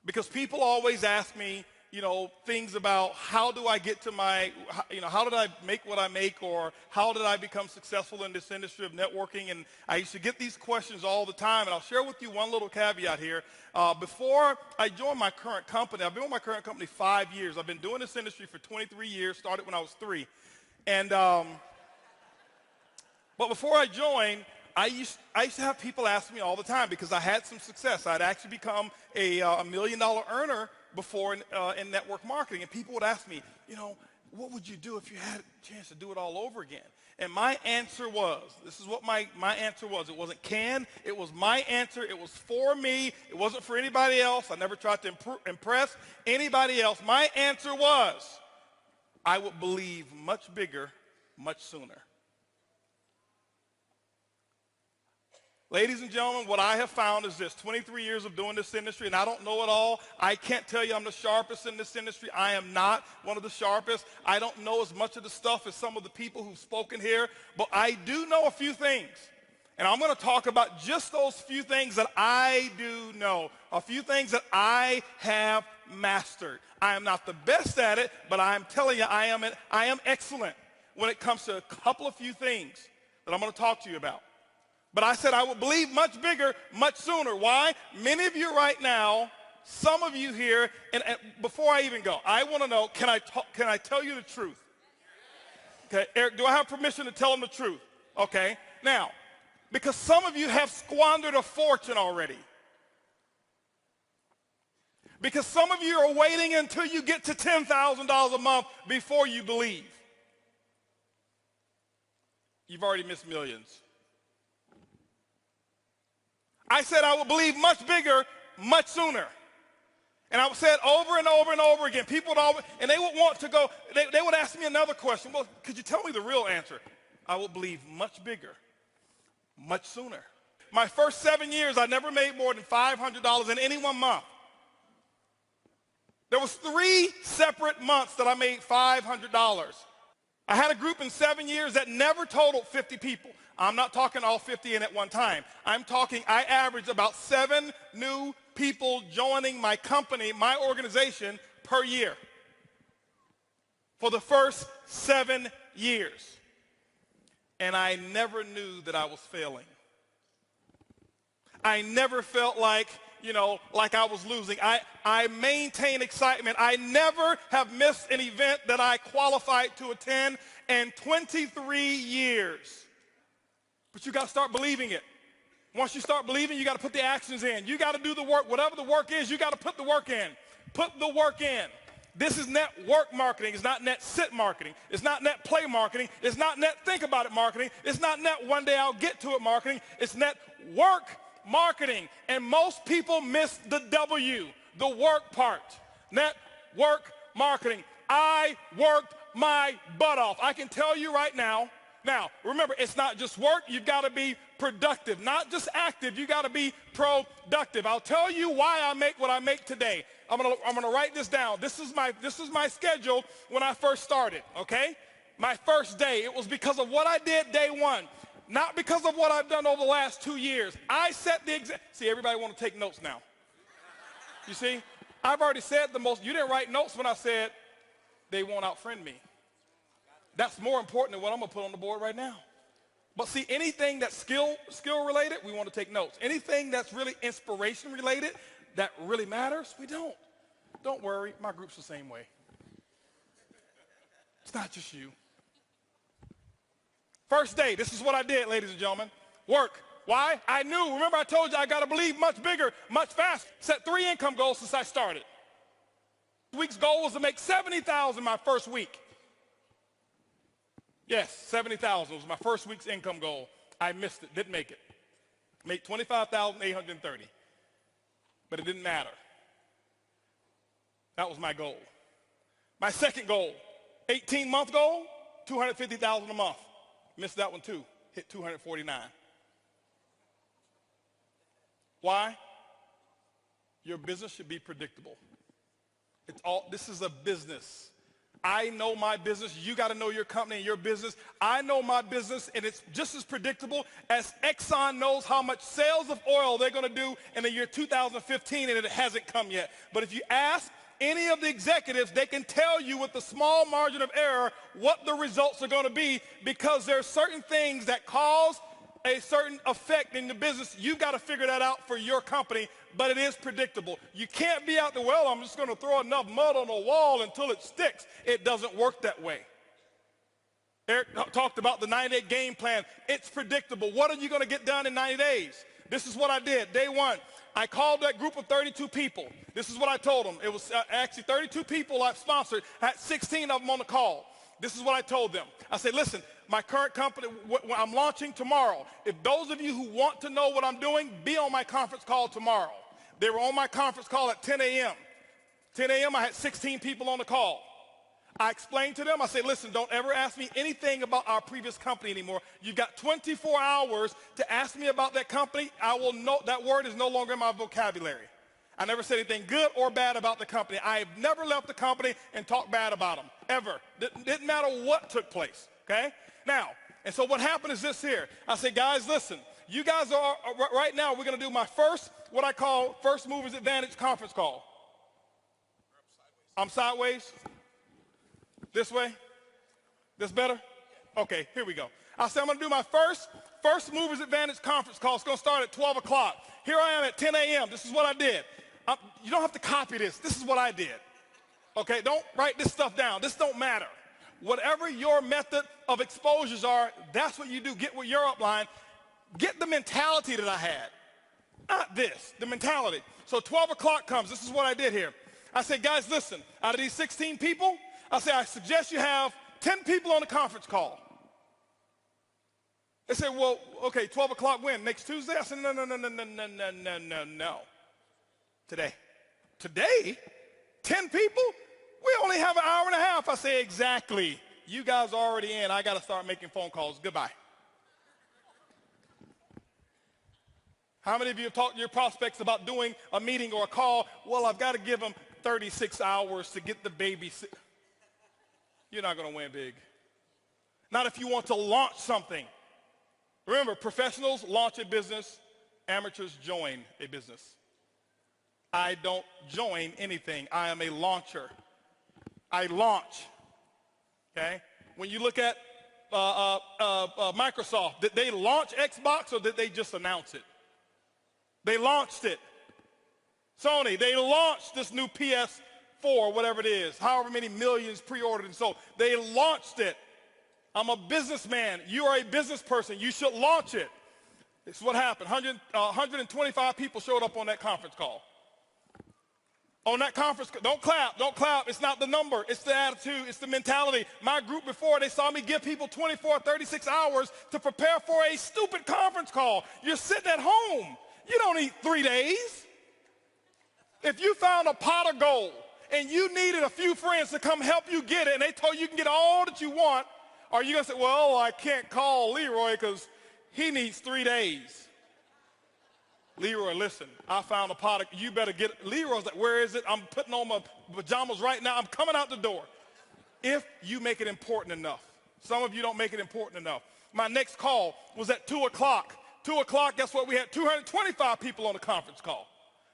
Because people always ask me, things about how do I get to how did I make what I make, or how did I become successful in this industry of networking? And I used to get these questions all the time, and I'll share with you one little caveat here. Before I joined my current company, I've been with my current company 5 years. I've been doing this industry for 23 years, started when I was 3. And, but before I joined, I used to have people ask me all the time because I had some success. I'd actually become a $1 million earner before in network marketing. And people would ask me, what would you do if you had a chance to do it all over again? And my answer was, this is what my answer was. It wasn't can, it was my answer. It was for me. It wasn't for anybody else. I never tried to impress anybody else. My answer was, I would believe much bigger, much sooner. Ladies and gentlemen, what I have found is this: 23 years of doing this industry, and I don't know it all. I can't tell you I'm the sharpest in this industry. I am not one of the sharpest. I don't know as much of the stuff as some of the people who've spoken here, but I do know a few things. And I'm going to talk about just those few things that I do know, a few things that I have mastered. I am not the best at it, but I'm telling you, I am excellent when it comes to a couple of few things that I'm going to talk to you about. But I said I would believe much bigger, much sooner. Why? Many of you right now, some of you here, and before I even go, I want to know, can I tell you the truth? Okay, Eric, do I have permission to tell them the truth? Okay, now, because some of you have squandered a fortune already. Because some of you are waiting until you get to $10,000 a month before you believe. You've already missed millions. I said I would believe much bigger, much sooner. And I said over and over and over again. People would always, and they would want to go, they would ask me another question. Well, could you tell me the real answer? I would believe much bigger, much sooner. My first 7 years, I never made more than $500 in any one month. There was 3 separate months that I made $500. I had a group in 7 years that never totaled 50 people. I'm not talking all 50 in at one time. I'm talking, I averaged about 7 new people joining my company, my organization, per year for the first 7 years. And I never knew that I was failing. I never felt like I was losing. I maintain excitement. I never have missed an event that I qualified to attend in 23 years. But you got to start believing it. Once you start believing, you got to put the actions in. You got to do the work. Whatever the work is, you got to put the work in. Put the work in. This is network marketing. It's not net sit marketing. It's not net play marketing. It's not net think about it marketing. It's not net one day I'll get to it marketing. It's net work marketing. And most people miss the W, the work part. Network marketing. I worked my butt off. I can tell you right now. Now, remember, it's not just work. You've got to be productive, not just active. You got to be productive. I'll tell you why I make what I make today. I'm gonna write this down. This is my schedule when I first started. Okay, my first day. It was because of what I did day one, not because of what I've done over the last 2 years. I set the example. See, everybody want to take notes now. You see, I've already said the most. You didn't write notes when I said they won't outfriend me. That's more important than what I'm going to put on the board right now. But see, anything that's skill related, we want to take notes. Anything that's really inspiration related, that really matters, we don't. Don't worry, my group's the same way. It's not just you. First day, this is what I did, ladies and gentlemen. Work. Why? I knew. Remember I told you I got to believe much bigger, much faster. Set 3 income goals since I started. This week's goal was to make $70,000 my first week. Yes, $70,000 was my first week's income goal. I missed it, didn't make it. Made $25,830, but it didn't matter. That was my goal. My second goal, 18-month goal, $250,000 a month. Missed that one too, hit 249. Why? Your business should be predictable. This is a business. I know my business. You got to know your company and your business. I know my business, and it's just as predictable as Exxon knows how much sales of oil they're going to do in the year 2015, and it hasn't come yet. But if you ask any of the executives, they can tell you with a small margin of error what the results are going to be, because there are certain things that cause a certain effect in the business. You've got to figure that out for your company, but it is predictable. You can't be out there, well, I'm just going to throw enough mud on the wall until it sticks. It doesn't work that way. Eric talked about the 90-day game plan. It's predictable. What are you going to get done in 90 days? This is what I did. Day one, I called that group of 32 people. This is what I told them. It was actually 32 people I've sponsored. I had 16 of them on the call. This is what I told them. I said, listen, my current company, I'm launching tomorrow. If those of you who want to know what I'm doing, be on my conference call tomorrow. They were on my conference call at 10 a.m. 10 a.m., I had 16 people on the call. I explained to them, I said, listen, don't ever ask me anything about our previous company anymore. You've got 24 hours to ask me about that company. I will know that word is no longer in my vocabulary. I never said anything good or bad about the company. I have never left the company and talked bad about them, ever. Didn't matter what took place, okay? Now, and so what happened is this here. I said, guys, listen, you guys are, right now, we're going to do my first, what I call First Movers Advantage conference call. I'm sideways. This way? This better? Okay, here we go. I said I'm going to do my First Movers Advantage conference call. It's going to start at 12 o'clock. Here I am at 10 a.m. This is what I did. You don't have to copy this. This is what I did. Okay, don't write this stuff down. This don't matter. Whatever your method of exposures are, that's what you do. Get with your upline. Get the mentality that I had. Not this, the mentality. So 12 o'clock comes. This is what I did here. I said, guys, listen, out of these 16 people, I said, I suggest you have 10 people on the conference call. They said, well, okay, 12 o'clock when? Next Tuesday? I said, no. Today. Today? 10 people? We only have an hour and a half. I say, exactly. You guys are already in. I got to start making phone calls. Goodbye. How many of you have talked to your prospects about doing a meeting or a call? Well, I've got to give them 36 hours to get the baby. You're not going to win big. Not if you want to launch something. Remember, professionals launch a business. Amateurs join a business. I don't join anything. I am a launcher. I launch. Okay? When you look at Microsoft, did they launch Xbox or did they just announce it? They launched it. Sony, they launched this new PS4, whatever it is, however many millions pre-ordered and sold. They launched it. I'm a businessman. You are a business person. You should launch it. This is what happened. 125 people showed up on that conference call. On that conference, don't clap, don't clap. It's not the number, it's the attitude, it's the mentality. My group before, they saw me give people 24, 36 hours to prepare for a stupid conference call. You're sitting at home. You don't need 3 days. If you found a pot of gold and you needed a few friends to come help you get it and they told you can get all that you want, are you going to say, well, I can't call Leroy because he needs 3 days? Leroy, listen, I found a pot of, you better get it. Leroy's like, where is it? I'm putting on my pajamas right now. I'm coming out the door. If you make it important enough. Some of you don't make it important enough. My next call was at 2 o'clock. 2 o'clock, guess what? We had 225 people on the conference call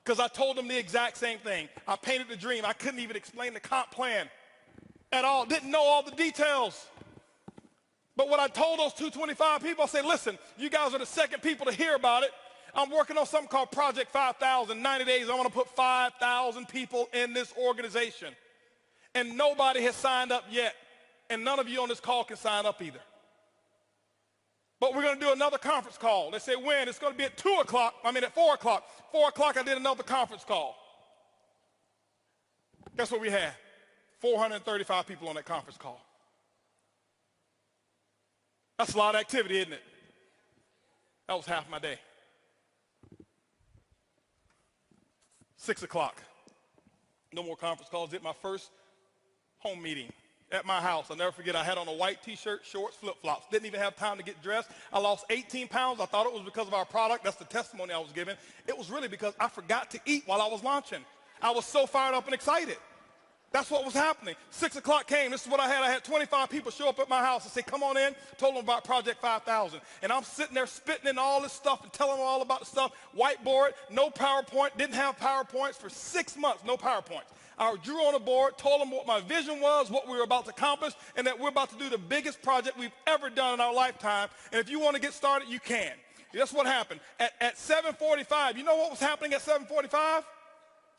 because I told them the exact same thing. I painted the dream. I couldn't even explain the comp plan at all. Didn't know all the details. But what I told those 225 people, I said, listen, you guys are the second people to hear about it. I'm working on something called Project 5,000. 90 days, I want to put 5,000 people in this organization. And nobody has signed up yet. And none of you on this call can sign up either. But we're going to do another conference call. They say when? It's going to be at 2 o'clock. I mean at 4 o'clock. 4 o'clock, I did another conference call. Guess what we had? 435 people on that conference call. That's a lot of activity, isn't it? That was half my day. 6 o'clock. No more conference calls. Did my first home meeting at my house. I'll never forget, I had on a white t-shirt, shorts, flip-flops. Didn't even have time to get dressed. I lost 18 pounds. I thought it was because of our product. That's the testimony I was giving. It was really because I forgot to eat while I was launching. I was so fired up and excited. That's what was happening. 6 o'clock came. This is what I had. I had 25 people show up at my house and say, come on in. Told them about Project 5000. And I'm sitting there spitting in all this stuff and telling them all about the stuff. Whiteboard, no PowerPoint. Didn't have PowerPoints for 6 months. No PowerPoints. I drew on a board, told them what my vision was, what we were about to accomplish, and that we're about to do the biggest project we've ever done in our lifetime. And if you want to get started, you can. That's what happened. At 7:45, you know what was happening at 7:45?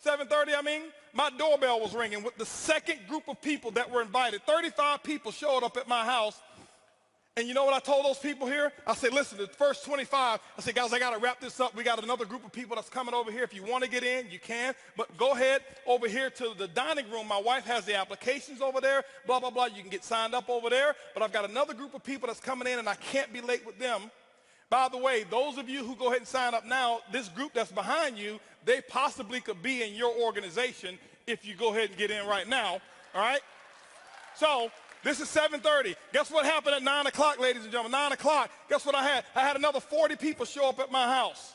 7:30, I mean? My doorbell was ringing with the second group of people that were invited. 35 people showed up at my house. And you know what I told those people here? I said, listen, the first 25, I said, guys, I got to wrap this up. We got another group of people that's coming over here. If you want to get in, you can. But go ahead over here to the dining room. My wife has the applications over there, blah, blah, blah. You can get signed up over there. But I've got another group of people that's coming in, and I can't be late with them. By the way, those of you who go ahead and sign up now, this group that's behind you, they possibly could be in your organization if you go ahead and get in right now, all right? So this is 7:30. Guess what happened at 9 o'clock, ladies and gentlemen? 9 o'clock, guess what I had? I had another 40 people show up at my house.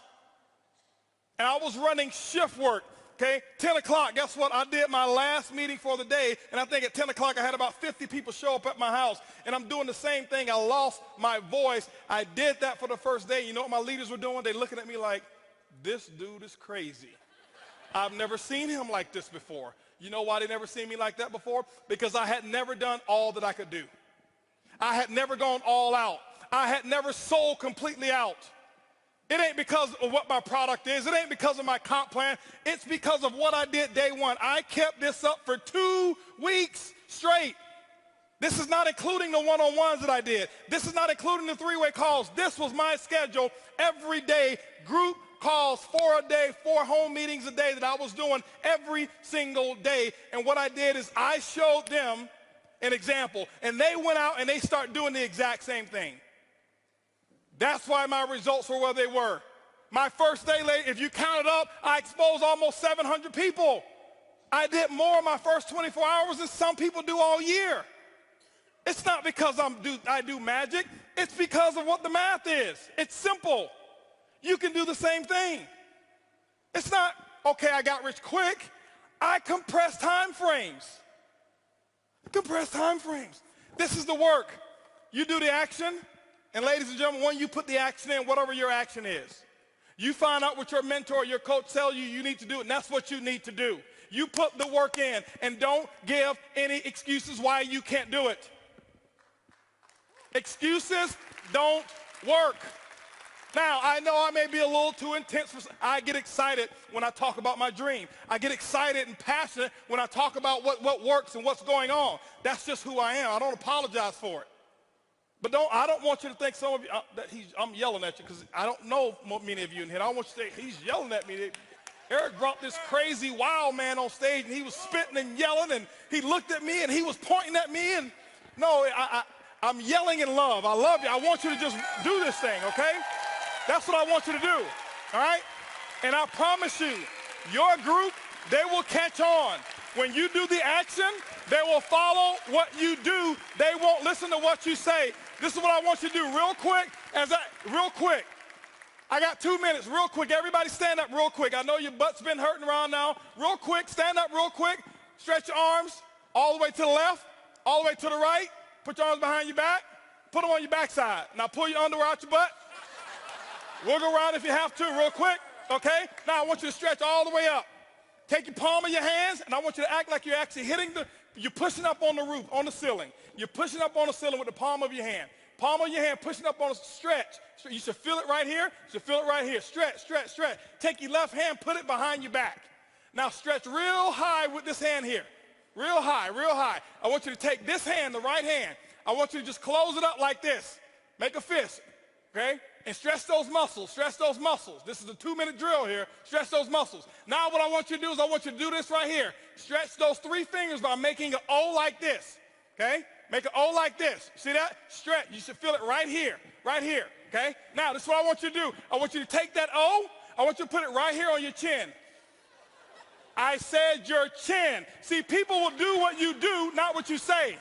And I was running shift work, okay? 10 o'clock, guess what? I did my last meeting for the day, and I think at 10 o'clock I had about 50 people show up at my house. And I'm doing the same thing. I lost my voice. I did that for the first day. You know what my leaders were doing? They're looking at me like, this dude is crazy. I've never seen him like this before. You know why they never seen me like that before? Because I had never done all that I could do. I had never gone all out. I had never sold completely out. It ain't because of what my product is. It ain't because of my comp plan. It's because of what I did day one. I kept this up for 2 weeks straight. This is not including the one-on-ones that I did. This is not including the three-way calls. This was my schedule every day, group calls, 4 a day, 4 home meetings a day that I was doing every single day. And what I did is I showed them an example, and they went out and they started doing the exact same thing. That's why my results were where they were. My first day, if you count it up, I exposed almost 700 people. I did more in my first 24 hours than some people do all year. It's not because I do magic. It's because of what the math is. It's simple. You can do the same thing. It's not, okay, I got rich quick. I compress time frames. Compress time frames. This is the work. You do the action, and ladies and gentlemen, when you put the action in, whatever your action is, you find out what your mentor or your coach tells you need to do, and that's what you need to do. You put the work in, and don't give any excuses why you can't do it. Excuses don't work. Now, I know I may be a little too intense. I get excited when I talk about my dream. I get excited and passionate when I talk about what works and what's going on. That's just who I am. I don't apologize for it. But I don't want you to think some of you, I'm yelling at you because I don't know many of you in here. I don't want you to think he's yelling at me. Eric brought this crazy wild man on stage, and he was spitting and yelling, and he looked at me, and he was pointing at me. And no, I'm yelling in love. I love you. I want you to just do this thing, okay? That's what I want you to do, all right? And I promise you, your group, they will catch on. When you do the action, they will follow what you do. They won't listen to what you say. This is what I want you to do real quick. Real quick. I got 2 minutes, real quick. Everybody stand up real quick. I know your butt's been hurting around now. Real quick, stand up real quick. Stretch your arms all the way to the left, all the way to the right. Put your arms behind your back. Put them on your backside. Now pull your underwear out your butt. Wiggle around if you have to real quick, okay? Now I want you to stretch all the way up. Take your palm of your hands, and I want you to act like you're actually you're pushing up on the roof, on the ceiling. You're pushing up on the ceiling with the palm of your hand. Palm of your hand, pushing up on a stretch. You should feel it right here. You should feel it right here. Stretch, stretch, stretch. Take your left hand, put it behind your back. Now stretch real high with this hand here. Real high, real high. I want you to take this hand, the right hand. I want you to just close it up like this. Make a fist, okay? And stretch those muscles, stretch those muscles. This is a 2-minute drill here. Stretch those muscles. Now what I want you to do is I want you to do this right here. Stretch those 3 fingers by making an O like this, okay? Make an O like this. See that? Stretch. You should feel it right here, okay? Now this is what I want you to do. I want you to take that O. I want you to put it right here on your chin. I said your chin. See, people will do what you do, not what you say.